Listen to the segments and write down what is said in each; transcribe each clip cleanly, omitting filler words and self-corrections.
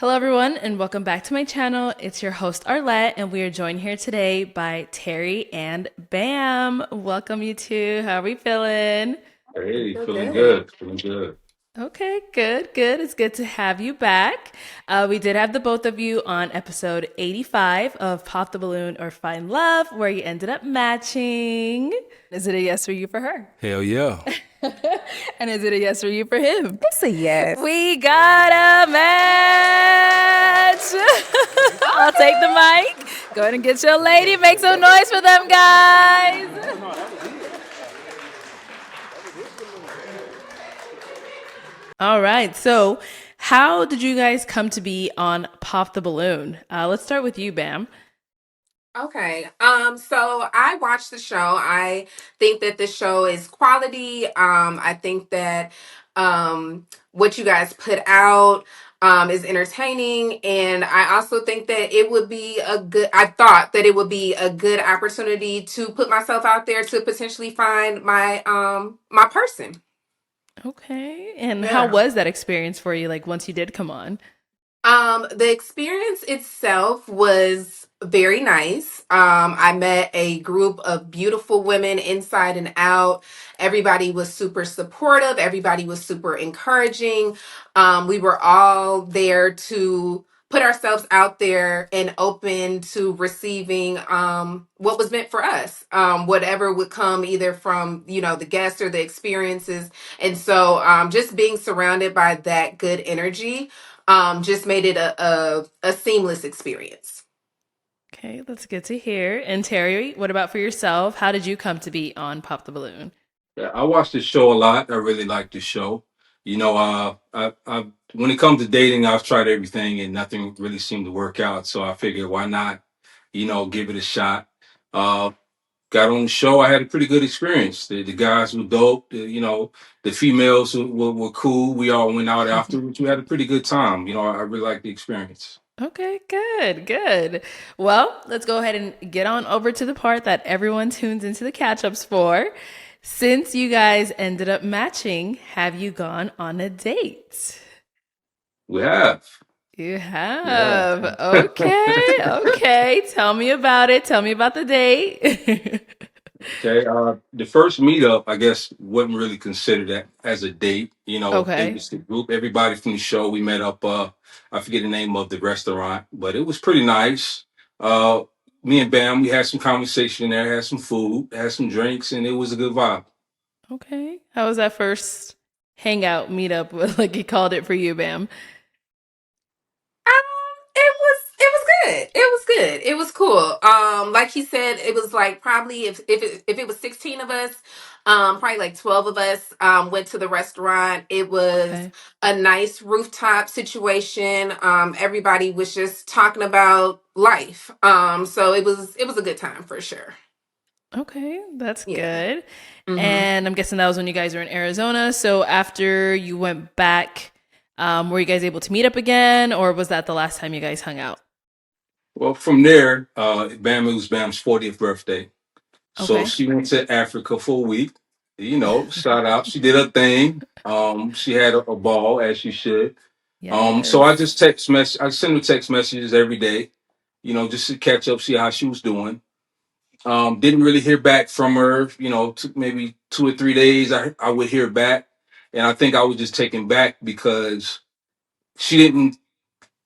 Hello, everyone, and welcome back to my channel. It's your host, Arlette, and we are joined here today by Terry and Bam. Welcome, you two. How are we feeling? I Hey, feel feeling good. good, feeling good. Okay, good, good. It's good to have you back. We did have the both of you on episode 85 of Pop the Balloon or Find Love, where you ended up matching. Is it a yes for you for her? Hell yeah. And is it a yes for you for him? It's a yes. We got a match. I'll take the mic. Go ahead and get your lady. Make some noise for them, guys. All right. So, how did you guys come to be on Pop the Balloon? Let's start with you, Bam. Okay. So I watched the show. I think that the show is quality. I think that what you guys put out is entertaining, and I also think that it would be a good. I thought that it would be a good opportunity to put myself out there to potentially find my person. Okay. And how Yeah. was that experience for you? Like once you did come on? The experience itself was very nice. I met a group of beautiful women inside and out. Everybody was super supportive. Everybody was super encouraging. We were all there to put ourselves out there and open to receiving what was meant for us, whatever would come either from, the guests or the experiences. And so just being surrounded by that good energy just made it a seamless experience. Okay, that's good to hear. And Terry, what about for yourself? How did you come to be on Pop the Balloon? Yeah, I watch the show a lot. I really like the show. When it comes to dating, I've tried everything and nothing really seemed to work out. So I figured, why not, give it a shot. Uh, got on the show. I had a pretty good experience. The guys were dope. The females were cool. We all went out afterwards. We had a pretty good time. I really liked the experience. Okay, good, good. Well, let's go ahead and get on over to the part that everyone tunes into the catch ups for. Since you guys ended up matching, have you gone on a date? We have. You Yeah. have. Okay, okay. Tell me about it. Tell me about the date. Okay. The first meetup, I guess, wasn't really considered that as a date. It Okay. was the group, everybody from the show. We met up. I forget the name of the restaurant, but it was pretty nice. Uh, Me and Bam, we had some conversation there, had some food, had some drinks, and it was a good vibe. Okay. How was that first hangout meetup, like you called it for you, Bam? It was good. It was good. It was cool. Like he said, it was like probably if it was 16 of us, probably like 12 of us went to the restaurant. It was Okay. a nice rooftop situation. Everybody was just talking about life. So it was a good time for sure. Okay, that's Yeah. good. hmm And I'm guessing that was when you guys were in Arizona. So after you went back, were you guys able to meet up again, or was that the last time you guys hung out? Well, from there, Bam, it was Bam's 40th birthday. So Okay. she went to Africa for a week. Shout out. She did her thing. She had a ball as she should. So I Yes. just text mess. I send her text messages every day, just to catch up, see how she was doing. Didn't really hear back from her. Took maybe 2 or 3 days. I would hear back, and I think I was just taken back because she didn't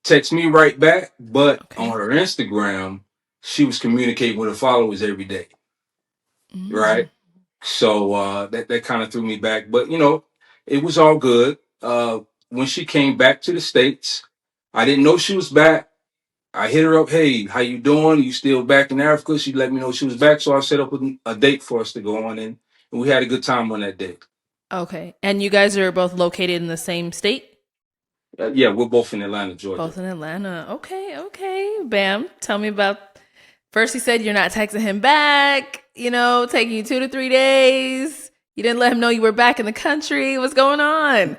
text me right back. But on Okay. her Instagram, she was communicating with her followers every day, right? Mm. So that kind of threw me back. But it was all good. When she came back to the States, I didn't know she was back. I hit her up, hey, how you doing? You still back in Africa? She let me know she was back. So I set up a date for us to go on and we had a good time on that date. Okay. And you guys are both located in the same state? Yeah, we're both in Atlanta, Georgia. Both in Atlanta. Okay, okay. Bam. Tell me about first he said you're not texting him back, taking you 2 to 3 days. You didn't let him know you were back in the country. What's going on?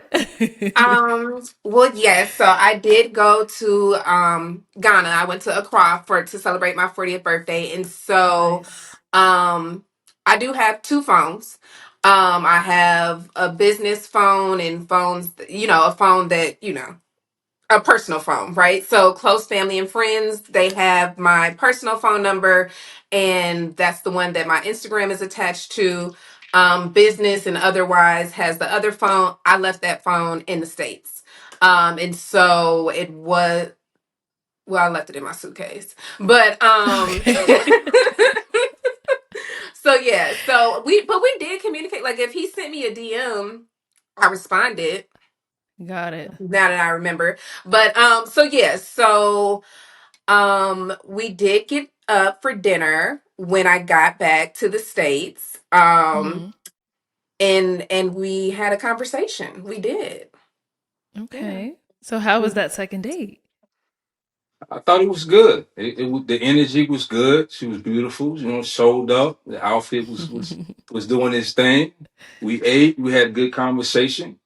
Well, yes. So I did go to Ghana. I went to Accra to celebrate my 40th birthday, and so Nice. um, I do have two phones. I have a business phone and a phone that a personal phone, right? So close family and friends, they have my personal phone number, and that's the one that my Instagram is attached to. Business and otherwise has the other phone. I left that phone in the States. And so it was, well, I left it in my suitcase. But Okay. so yeah, but we did communicate. Like if he sent me a DM, I responded. Got it. Now that I remember. But so yeah, so we did get up for dinner when I got back to the States. Hmm. And we had a conversation. We did. Yeah. Okay. So how was that second date? I thought it was good. The energy was good. She was beautiful. You know, showed up. The outfit was doing its thing. We ate. We had a good conversation.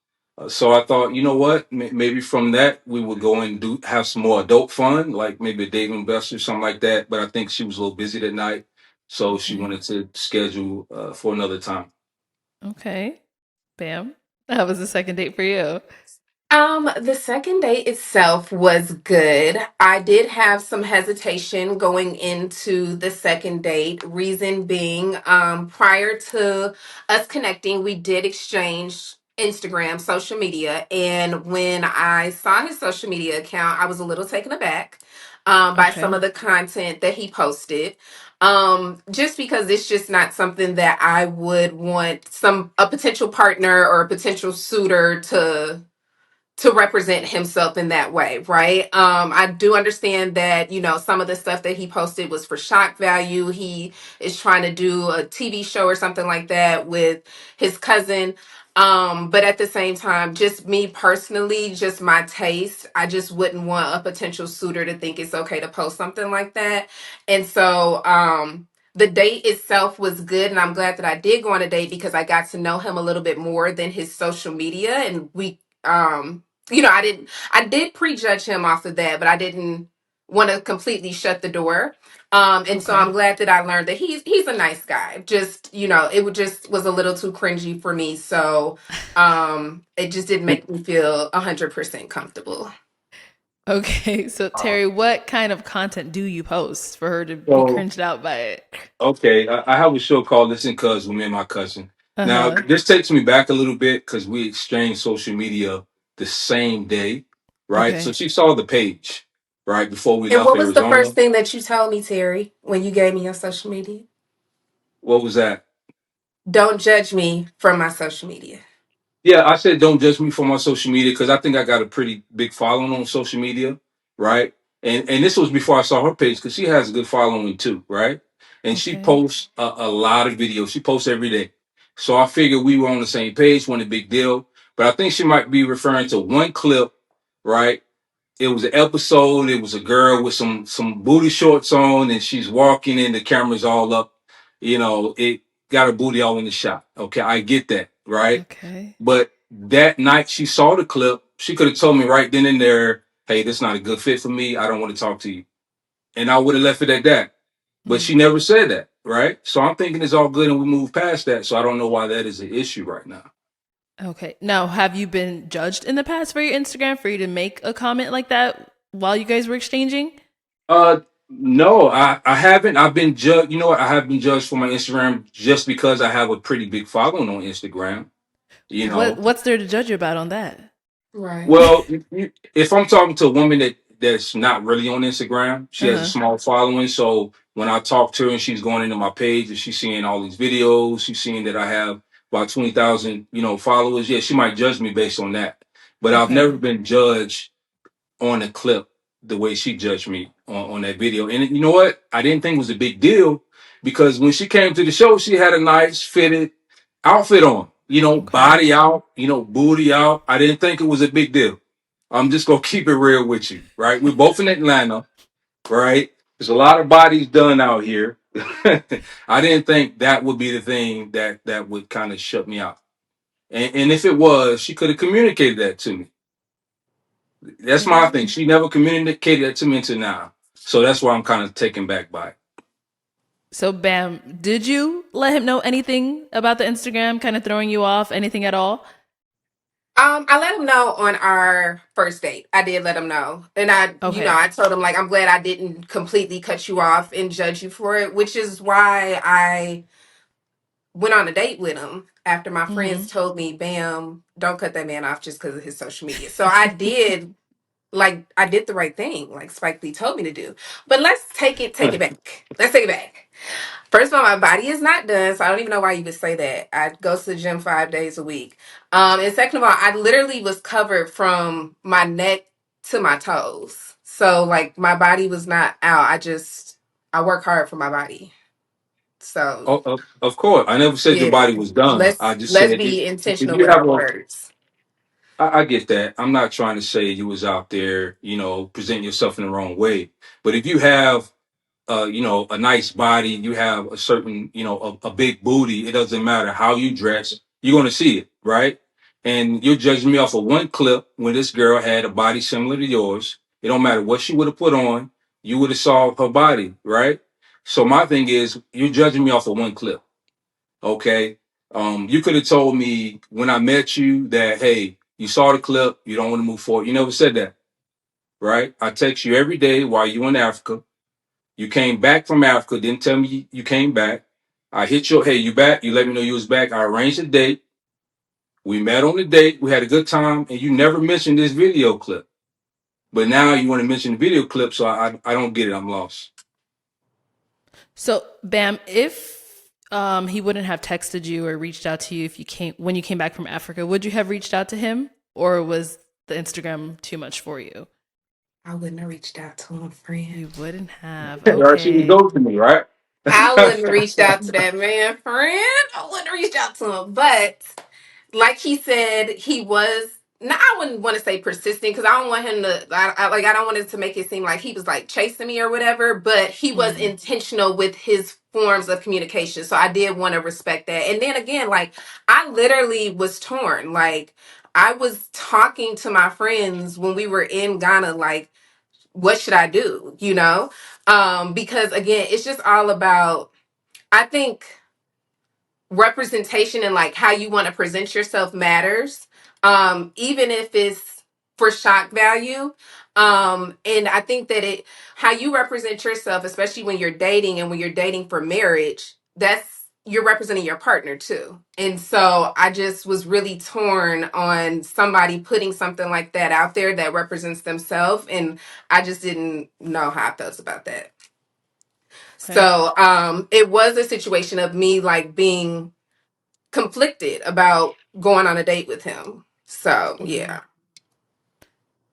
So I thought, you know what? Maybe from that we would go and do have some more adult fun, like maybe a Dave and Buster, something like that. But I think she was a little busy that night, so she Okay. wanted to schedule for another time. Okay. Bam. How was the second date for you? The second date itself was good. I did have some hesitation going into the second date. Reason being, prior to us connecting, we did exchange Instagram, social media, and when I saw his social media account, I was a little taken aback by some Okay. of the content that he posted. Just because it's just not something that I would want a potential partner or a potential suitor to represent himself in that way, right? I do understand that, some of the stuff that he posted was for shock value. He is trying to do a TV show or something like that with his cousin. But at the same time, just me personally, just my taste, I just wouldn't want a potential suitor to think it's okay to post something like that. And so, the date itself was good, and I'm glad that I did go on a date because I got to know him a little bit more than his social media, and I did prejudge him off of that, but I didn't want to completely shut the door. And so I'm Okay. glad that I learned that he's a nice guy. Just, it would just was a little too cringy for me. So it just didn't make me feel 100% comfortable. Okay. So Terry, what kind of content do you post for her to be So cringed out by it? okay, I have a show called Listen Cuz with me and my cousin. Now, Uh-huh. this takes me back a little bit because we exchanged social media the same day, right? So Okay. she saw the page, right, before we And left what was the first Arizona. thing that you told me, Terry, when you gave me your social media? What was that? Don't judge me from my social media. Yeah, I said don't judge me for my social media because I think I got a pretty big following on social media, right? And this was before I saw her page because she has a good following too, right? And she Okay. posts a lot of videos. She posts every day. So I figured we were on the same page, wasn't a big deal. But I think she might be referring to one clip, right? It was an episode. It was a girl with some booty shorts on, and she's walking, and the camera's all up. You know, it got her booty all in the shot. Okay, I get that, right? Okay. But that night she saw the clip, she could have told me right then and there, "Hey, this is not a good fit for me. I don't want to talk to you," and I would have left it at that. But Mm. she never said that, right? So I'm thinking it's all good, and we move past that. So I don't know why that is an issue right now. Okay. Now, have you been judged in the past for your Instagram for you to make a comment like that while you guys were exchanging? Uh, no, I haven't. I've been judged. You know what? I have been judged for my Instagram just because I have a pretty big following on Instagram. You know, What's there to judge you about on that? Right. well, if I'm talking to a woman that's not really on Instagram, she has a Uh-huh. small following. So when I talk to her and she's going into my page and she's seeing all these videos, she's seeing that I have about 20,000, followers. Yeah, she might judge me based on that. But I've Okay. never been judged on a clip the way she judged me on that video. And you know what? I didn't think it was a big deal because when she came to the show, she had a nice fitted outfit on, Okay. body out, booty out. I didn't think it was a big deal. I'm just gonna keep it real with you, right? We're both in Atlanta, right? There's a lot of bodies done out here. I didn't think that would be the thing that would kind of shut me out. And if it was, she could have communicated that to me. That's my Okay. thing. She never communicated that to me until now. So that's why I'm kind of taken back by it. So, Bam, did you let him know anything about the Instagram kind of throwing you off, anything at all? I let him know on our first date. I did let him know. And Okay. I told him, like, I'm glad I didn't completely cut you off and judge you for it, which is why I went on a date with him after my friends Mm-hmm. told me, Bam, don't cut that man off just because of his social media. So I did, like, I did the right thing, like Spike Lee told me to do. But let's take it back. Let's take it back. First of all, my body is not done, so I don't even know why you would say that. I go to the gym 5 days a week. And second of all, I literally was covered from my neck to my toes. So like my body was not out. I work hard for my body. So Of course, I never said your yeah. body was done. I just Let's said it, be if intentional you with have our a, words. I get that. I'm not trying to say you was out there, presenting yourself in the wrong way. But if you have, a nice body, you have a certain, a big booty, it doesn't matter how you dress, you're going to see it, right? And you're judging me off of one clip when this girl had a body similar to yours. It don't matter what she would have put on, you would have saw her body, right? So my thing is, you're judging me off of one clip. Okay. You could have told me when I met you that, hey, you saw the clip, you don't want to move forward. You never said that, right? I text you every day while you in Africa. You came back from Africa, didn't tell me you came back. I hit your, hey, you back? You let me know you was back. I arranged a date. We met on the date. We had a good time, and you never mentioned this video clip. But now you want to mention the video clip, so I don't get it. I'm lost. So, Bam, if he wouldn't have texted you or reached out to you if you came when you came back from Africa, would you have reached out to him, or was the Instagram too much for you? I wouldn't have reached out to him, friend. You wouldn't have. Or she would Okay. go to me, right? I wouldn't have reached out to that man, friend. I wouldn't have reached out to him. But like he said, he was. No, I wouldn't want to say persistent because I don't want him to. I don't want it to make it seem like he was like chasing me or whatever. But he was Mm, intentional with his forms of communication, so I did want to respect that. And then again, like I literally was torn. Like I was talking to my friends when we were in Ghana, like what should I do? Because again, it's just all about. I think representation and like how you want to present yourself matters, even if it's for shock value. And I think that it how you represent yourself, especially when you're dating and when you're dating for marriage, that's you're representing your partner too. And so I just was really torn on somebody putting something like that out there that represents themselves, and I just didn't know how I felt about that. okay. So it was a situation of me like being conflicted about going on a date with him. So yeah.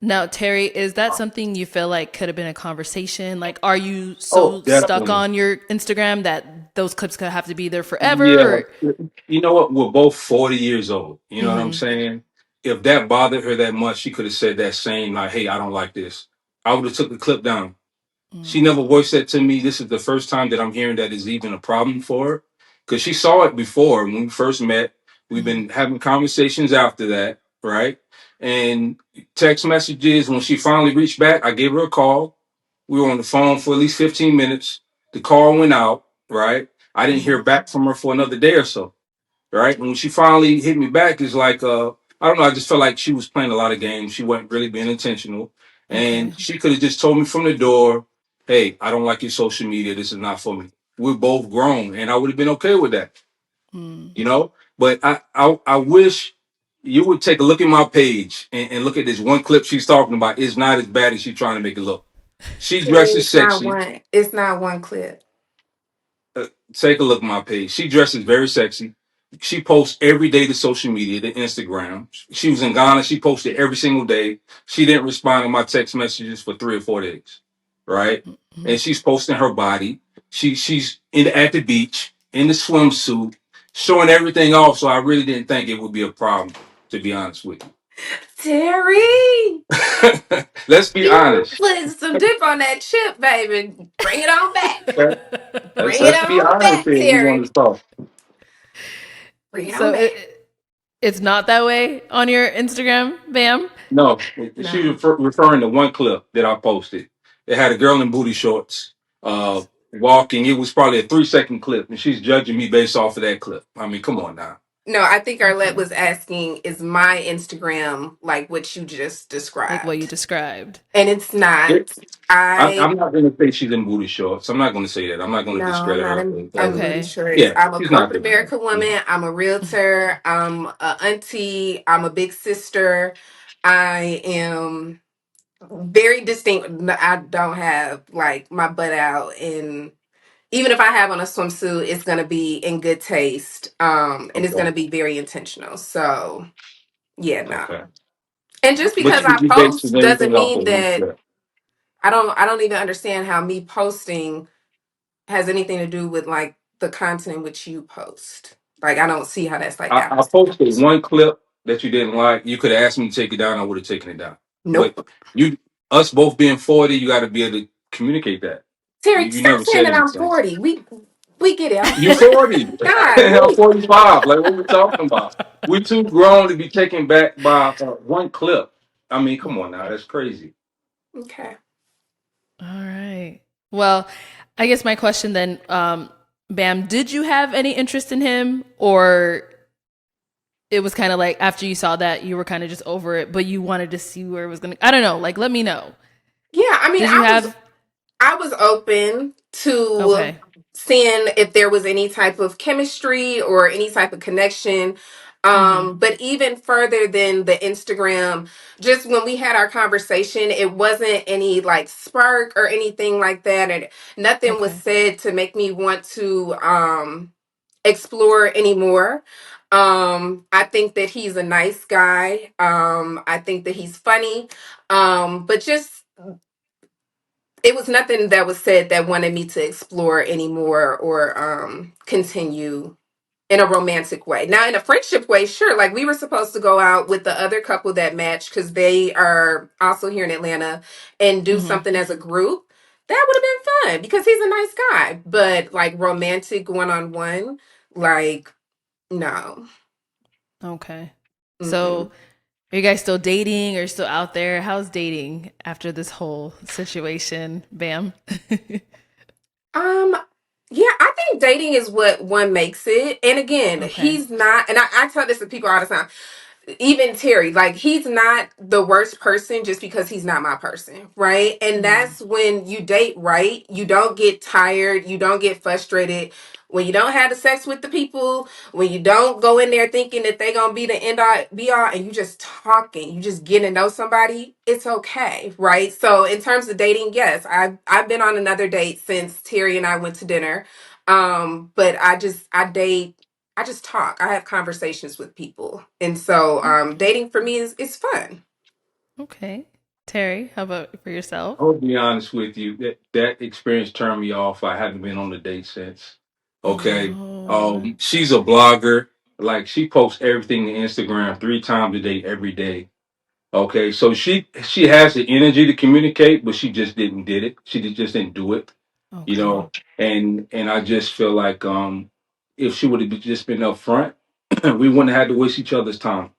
Now, Terry, is that something you feel like could have been a conversation? Like, are you Oh, so stuck definitely. on your Instagram that those clips could have to be there Yeah. forever? Or You know what? We're both 40 years old. You know what I'm mm-hmm, saying? If that bothered her that much, she could have said that same, like, hey, I don't like this. I would have took the clip down. She mm, never voiced that to me. This is the first time that I'm hearing that is even a problem for her. Because she saw it before when we first met. We've mm-hmm, been having conversations after that, right? And text messages. When she finally reached back, I gave her a call. We were on the phone for at least 15 minutes. The call went out, right? I didn't mm-hmm. hear back from her for another day or so, right? When she finally hit me back, it's like I don't know, I just felt like she was playing a lot of games. She wasn't really being intentional. Okay. And she could have just told me from the door, hey, I don't like your social media. This is not for me. We're both grown, and I would have been okay with that, Mm. you know? But I wish you would take a look at my page and look at this one clip she's talking about. It's not as bad as she's trying to make it look. She dresses sexy. It's not one clip. Take a look at my page. She dresses very sexy. She posts every day to social media, to Instagram. She was in Ghana. She posted every single day. She didn't respond to my text messages for 3 or 4 days, right? Mm-hmm. And she's posting her body. She's at the beach in the swimsuit, showing everything off. So I really didn't think it would be a problem, to be honest with Terry, you. Let's be you honest. put some dip on that chip, baby. Bring it on back. Bring it Let's be on honest back, here. We want Terry. to talk. Bring it on So back. it's not that way on your Instagram, Bam? No, she No. referring to one clip that I posted. It had a girl in booty shorts uh, walking. It was probably a 3 second clip, and she's judging me based off of that clip. I mean, come on now. No, I think Arlette Okay. was asking, is my Instagram like what you just Like what you described? described. And it's not. I I'm not going to say she's in booty shorts. I'm not going to say that. I'm not going to No, I'm discredit not her. in booty Okay. shorts. Yeah, I'm a she's not corporate doing that. America woman. I'm a realtor. I'm a auntie. I'm a big sister. I am very distinct. I don't have like my butt out, and even if I have on a swimsuit, it's gonna be in good taste. And it's Okay. gonna be very intentional. So yeah, no. Okay. And just Okay. But because I you basing post doesn't everything off mean of one that clip. I don't even understand how me posting has anything to do with like the content which you post. Like I don't see how that's like I apples to posted apples. one clip that you didn't like. You could have asked me to take it down. I would have taken it down. But Nope. you, us both being 40, you got to be able to communicate that. Terry, You stop never saying said that I'm anything. 40. We get it. You 40. God, I'm 45. Like, what we talking about? We too grown to be taken back by one clip. I mean, come on now. That's crazy. okay. All right. Well, I guess my question then, Bam, did you have any interest in him, or it was kind of like after you saw that you were kind of just over it, but you wanted to see where it was going to, I don't know, like let me know. Yeah, I mean, Did you have I was open to okay. seeing if there was any type of chemistry or any type of connection. Mhm. But even further than the Instagram, just when we had our conversation, it wasn't any like spark or anything like that. And nothing was Okay. said to make me want to explore anymore. I think that he's a nice guy. I think that he's funny. But just it was nothing that was said that wanted me to explore anymore or continue in a romantic way. Now, in a friendship way, sure. Like we were supposed to go out with the other couple that matched because they are also here in Atlanta and do Mhm. something as a group. That would have been fun because he's a nice guy. But like romantic one on one, like no. Okay. Mm-mm. So, are you guys still dating or still out there? How's dating after this whole situation? Bam. Um, yeah, I think dating is what one makes it. And again, Okay. he's not, and I tell this to people all the time. Even Terry, like he's not the worst person just because he's not my person, right? And Mm. that's when you date right. You don't get tired, you don't get frustrated. When you don't have the sex with the people, when you don't go in there thinking that they gonna be the end all be all, and you just talking, you just getting to know somebody, it's okay, right? So in terms of dating, yes, I've been on another date since Terry and I went to dinner. But I date I just talk. I have conversations with people. And so Okay. dating for me is fun. Okay. Terry, how about for yourself? I'll be honest with you. That experience turned me off. I haven't been on a date since. Okay. Oh. She's a blogger. Like she posts everything to Instagram 3 times a day, every day. Okay, so she has the energy to communicate, but she just didn't did it. Just didn't do it, you Okay. know. And I just feel like if she would have just been upfront, we wouldn't have had to waste each other's time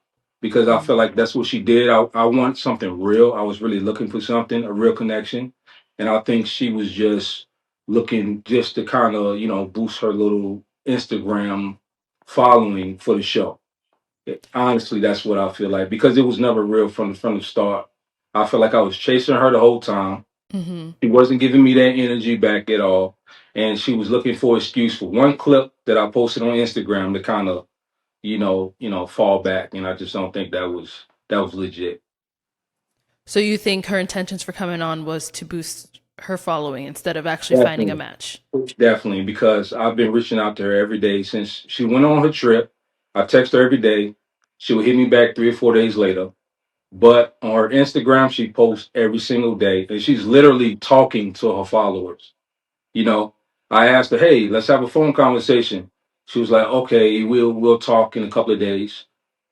because I feel Mm. like that's what she did. I want something real. I was really looking for something, a real connection, and I think she was just looking just to kind of boost her little Instagram following for the show. Honestly, that's what I feel like because it was never real from the start. I feel like I was chasing her the whole time. Mhm. She wasn't giving me that energy back at all, and she was looking for an excuse for one clip that I posted on Instagram to kind of fall back. And I just don't think that was legit. So you think her intentions for coming on was to boost her following instead of actually finding a Definitely, match? definitely, because I've been reaching out to her every day since she went on her trip. I text her every day. She would hit me back 3 or 4 days later. But on her Instagram, she posts every single day, and she's literally talking to her followers. You know, I asked her, "Hey, let's have a phone conversation." She was like, "Okay, we'll talk in a couple of days."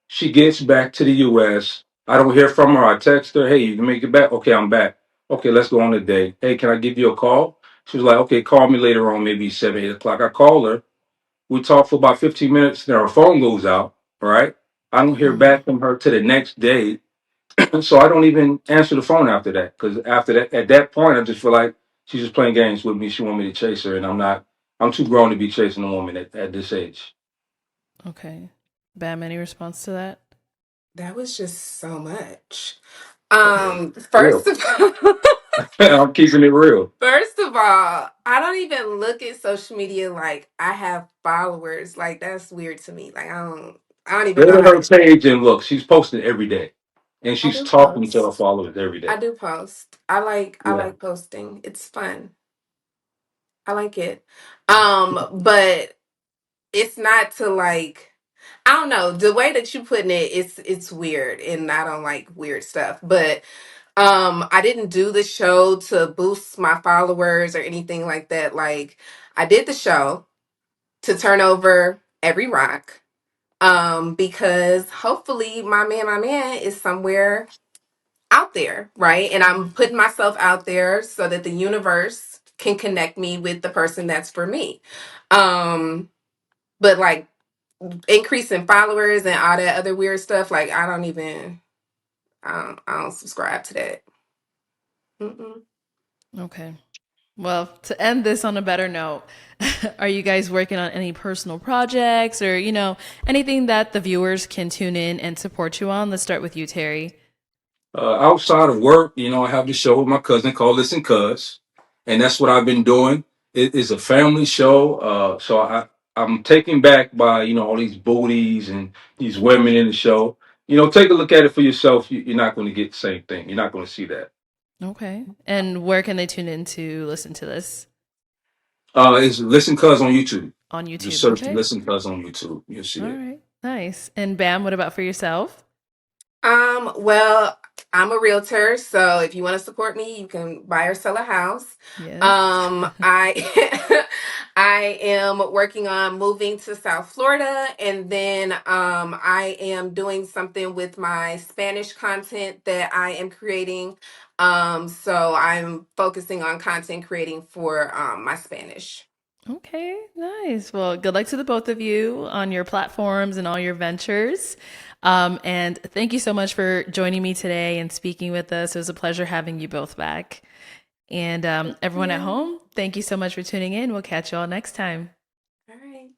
She gets back to the U.S. I don't hear from her. I text her, "Hey, you can make it back?" "Okay, I'm back." "Okay, let's go on a date." "Hey, can I give you a call?" She was like, "Okay, call me later on, maybe 7, 8 o'clock." I call her. We talk for about 15 minutes. Then her phone goes out. All right. I don't hear Mm. back from her to the next day, so I don't even answer the phone after that because after that, at that point, I just feel like she's just playing games with me. She want me to chase her, and I'm not. I'm too grown to be chasing a woman at this age. Okay. Bam, any response to that? That was just so much. Real. First of all, I'm keeping it real. first of all, I don't even look at social media like I have followers. Like that's weird to me. Like I don't even Go know to how her to. page and look. She's posting every day, and I she's do talking to her post. followers every I day. do post. I Yeah. like posting. It's fun. I like it. But it's not to like I don't know, the way that you putting it, it's weird and I don't like weird stuff. But I didn't do the show to boost my followers or anything like that. Like I did the show to turn over every rock. Because hopefully my man is somewhere out there, right? And I'm putting myself out there so that the universe can connect me with the person that's for me. Um, but like increasing followers and all that other weird stuff, like I don't subscribe to that. Mm-mm. Okay. Well, to end this on a better note, are you guys working on any personal projects or, anything that the viewers can tune in and support you on? Let's start with you, Terry. Outside of work, I have the show with my cousin called Listen Cuz, and that's what I've been doing. It is a family show, so I'm taken back by all these booties and these women in the show. Take a look at it for yourself. You're not going to get the same thing. You're not going to see that. Okay. And where can they tune in to listen to this? It's Listen Cuz on YouTube. On Just YouTube. search Okay. Listen Cuz on YouTube. You'll see All it. right. Nice. And Bam, what about for yourself? Well, I'm a realtor, so if you want to support me, you can buy or sell a house. Yes. I I am working on moving to South Florida, and then I am doing something with my Spanish content that I am creating. So I'm focusing on content creating for my Spanish. Okay, nice. Well, good luck to the both of you on your platforms and all your ventures. And thank you so much for joining me today and speaking with us. It was a pleasure having you both back. And Thank everyone at you. home, thank you so much for tuning in. We'll catch you all next time. All right.